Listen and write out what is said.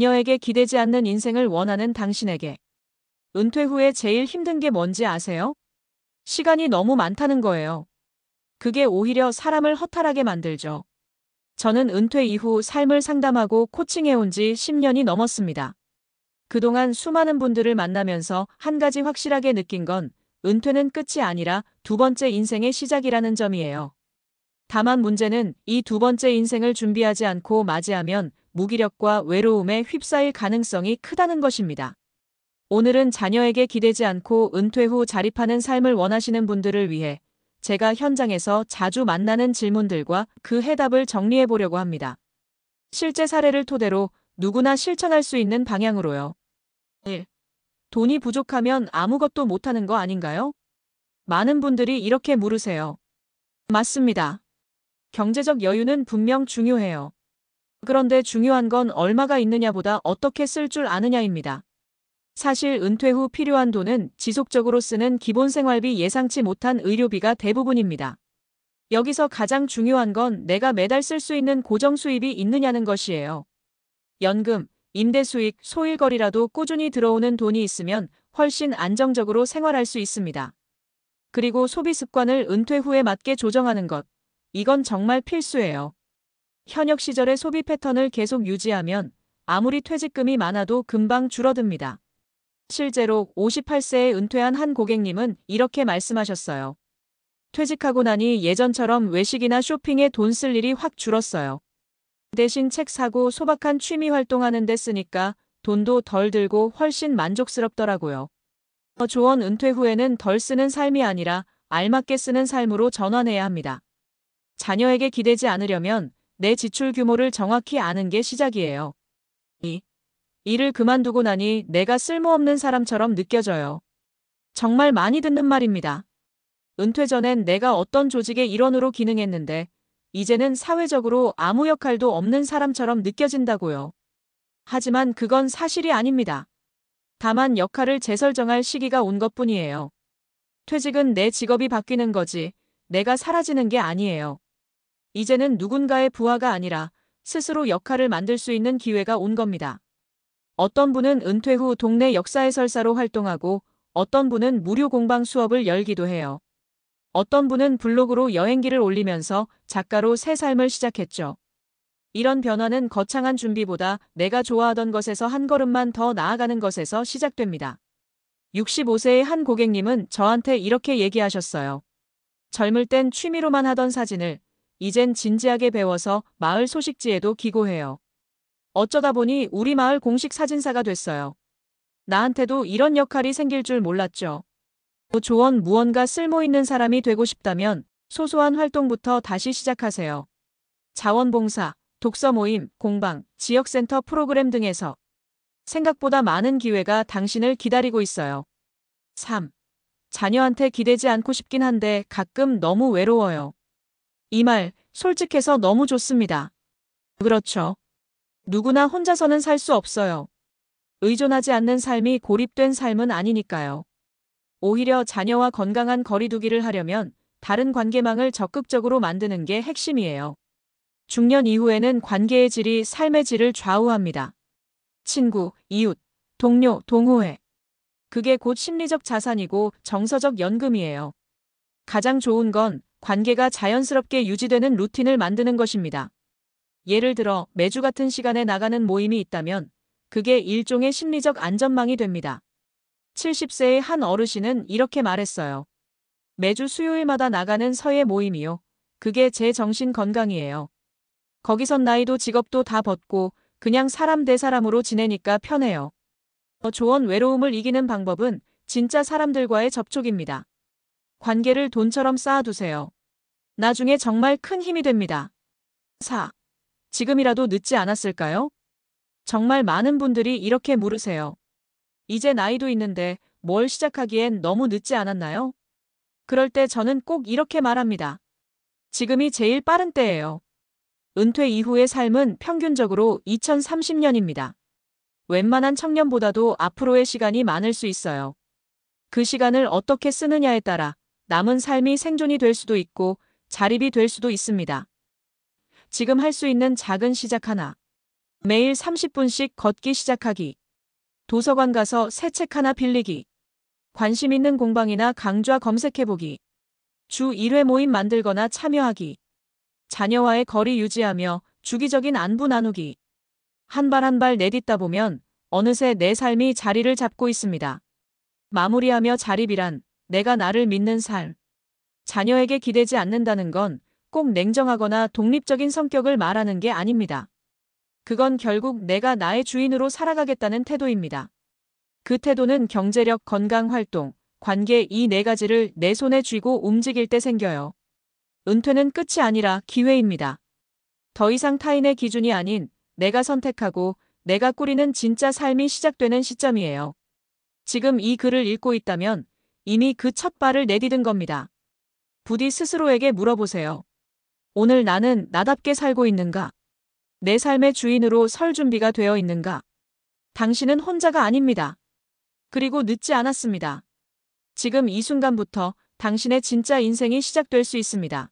자녀에게 기대지 않는 인생을 원하는 당신에게 은퇴 후에 제일 힘든 게 뭔지 아세요? 시간이 너무 많다는 거예요. 그게 오히려 사람을 허탈하게 만들죠. 저는 은퇴 이후 삶을 상담하고 코칭해온 지 10년이 넘었습니다. 그동안 수많은 분들을 만나면서 한 가지 확실하게 느낀 건 은퇴는 끝이 아니라 두 번째 인생의 시작이라는 점이에요. 다만 문제는 이 두 번째 인생을 준비하지 않고 맞이하면 무기력과 외로움에 휩싸일 가능성이 크다는 것입니다. 오늘은 자녀에게 기대지 않고 은퇴 후 자립하는 삶을 원하시는 분들을 위해 제가 현장에서 자주 만나는 질문들과 그 해답을 정리해 보려고 합니다. 실제 사례를 토대로 누구나 실천할 수 있는 방향으로요. 1. 돈이 부족하면 아무것도 못하는 거 아닌가요? 많은 분들이 이렇게 물으세요. 맞습니다. 경제적 여유는 분명 중요해요. 그런데 중요한 건 얼마가 있느냐보다 어떻게 쓸 줄 아느냐입니다. 사실 은퇴 후 필요한 돈은 지속적으로 쓰는 기본 생활비 예상치 못한 의료비가 대부분입니다. 여기서 가장 중요한 건 내가 매달 쓸 수 있는 고정 수입이 있느냐는 것이에요. 연금, 임대 수익, 소일거리라도 꾸준히 들어오는 돈이 있으면 훨씬 안정적으로 생활할 수 있습니다. 그리고 소비 습관을 은퇴 후에 맞게 조정하는 것. 이건 정말 필수예요. 현역 시절의 소비 패턴을 계속 유지하면 아무리 퇴직금이 많아도 금방 줄어듭니다. 실제로 58세에 은퇴한 한 고객님은 이렇게 말씀하셨어요. 퇴직하고 나니 예전처럼 외식이나 쇼핑에 돈 쓸 일이 확 줄었어요. 대신 책 사고 소박한 취미 활동하는 데 쓰니까 돈도 덜 들고 훨씬 만족스럽더라고요. 조언 은퇴 후에는 덜 쓰는 삶이 아니라 알맞게 쓰는 삶으로 전환해야 합니다. 자녀에게 기대지 않으려면 내 지출 규모를 정확히 아는 게 시작이에요. 2. 일을 그만두고 나니 내가 쓸모없는 사람처럼 느껴져요. 정말 많이 듣는 말입니다. 은퇴 전엔 내가 어떤 조직의 일원으로 기능했는데 이제는 사회적으로 아무 역할도 없는 사람처럼 느껴진다고요. 하지만 그건 사실이 아닙니다. 다만 역할을 재설정할 시기가 온 것뿐이에요. 퇴직은 내 직업이 바뀌는 거지 내가 사라지는 게 아니에요. 이제는 누군가의 부하가 아니라 스스로 역할을 만들 수 있는 기회가 온 겁니다. 어떤 분은 은퇴 후 동네 역사해설사로 활동하고 어떤 분은 무료 공방 수업을 열기도 해요. 어떤 분은 블로그로 여행기를 올리면서 작가로 새 삶을 시작했죠. 이런 변화는 거창한 준비보다 내가 좋아하던 것에서 한 걸음만 더 나아가는 것에서 시작됩니다. 65세의 한 고객님은 저한테 이렇게 얘기하셨어요. 젊을 땐 취미로만 하던 사진을 이젠 진지하게 배워서 마을 소식지에도 기고해요. 어쩌다 보니 우리 마을 공식 사진사가 됐어요. 나한테도 이런 역할이 생길 줄 몰랐죠. 조언 무언가 쓸모있는 사람이 되고 싶다면 소소한 활동부터 다시 시작하세요. 자원봉사, 독서 모임, 공방, 지역센터 프로그램 등에서 생각보다 많은 기회가 당신을 기다리고 있어요. 3. 자녀한테 기대지 않고 싶긴 한데 가끔 너무 외로워요. 이 말, 솔직해서 너무 좋습니다. 그렇죠. 누구나 혼자서는 살 수 없어요. 의존하지 않는 삶이 고립된 삶은 아니니까요. 오히려 자녀와 건강한 거리두기를 하려면 다른 관계망을 적극적으로 만드는 게 핵심이에요. 중년 이후에는 관계의 질이 삶의 질을 좌우합니다. 친구, 이웃, 동료, 동호회. 그게 곧 심리적 자산이고 정서적 연금이에요. 가장 좋은 건 관계가 자연스럽게 유지되는 루틴을 만드는 것입니다. 예를 들어 매주 같은 시간에 나가는 모임이 있다면 그게 일종의 심리적 안전망이 됩니다. 70세의 한 어르신은 이렇게 말했어요. 매주 수요일마다 나가는 서예 모임이요. 그게 제 정신 건강이에요. 거기선 나이도 직업도 다 벗고 그냥 사람 대 사람으로 지내니까 편해요. 조언 외로움을 이기는 방법은 진짜 사람들과의 접촉입니다. 관계를 돈처럼 쌓아두세요. 나중에 정말 큰 힘이 됩니다. 4. 지금이라도 늦지 않았을까요? 정말 많은 분들이 이렇게 물으세요. 이제 나이도 있는데 뭘 시작하기엔 너무 늦지 않았나요? 그럴 때 저는 꼭 이렇게 말합니다. 지금이 제일 빠른 때예요. 은퇴 이후의 삶은 평균적으로 2030년입니다. 웬만한 청년보다도 앞으로의 시간이 많을 수 있어요. 그 시간을 어떻게 쓰느냐에 따라 남은 삶이 생존이 될 수도 있고 자립이 될 수도 있습니다. 지금 할 수 있는 작은 시작 하나. 매일 30분씩 걷기 시작하기. 도서관 가서 새 책 하나 빌리기. 관심 있는 공방이나 강좌 검색해보기. 주 1회 모임 만들거나 참여하기. 자녀와의 거리 유지하며 주기적인 안부 나누기. 한 발 한 발 내딛다 보면 어느새 내 삶이 자리를 잡고 있습니다. 마무리하며 자립이란 내가 나를 믿는 삶. 자녀에게 기대지 않는다는 건 꼭 냉정하거나 독립적인 성격을 말하는 게 아닙니다. 그건 결국 내가 나의 주인으로 살아가겠다는 태도입니다. 그 태도는 경제력, 건강, 활동, 관계 이 네 가지를 내 손에 쥐고 움직일 때 생겨요. 은퇴는 끝이 아니라 기회입니다. 더 이상 타인의 기준이 아닌 내가 선택하고 내가 꾸리는 진짜 삶이 시작되는 시점이에요. 지금 이 글을 읽고 있다면 이미 그 첫 발을 내디딘 겁니다. 부디 스스로에게 물어보세요. 오늘 나는 나답게 살고 있는가? 내 삶의 주인으로 설 준비가 되어 있는가? 당신은 혼자가 아닙니다. 그리고 늦지 않았습니다. 지금 이 순간부터 당신의 진짜 인생이 시작될 수 있습니다.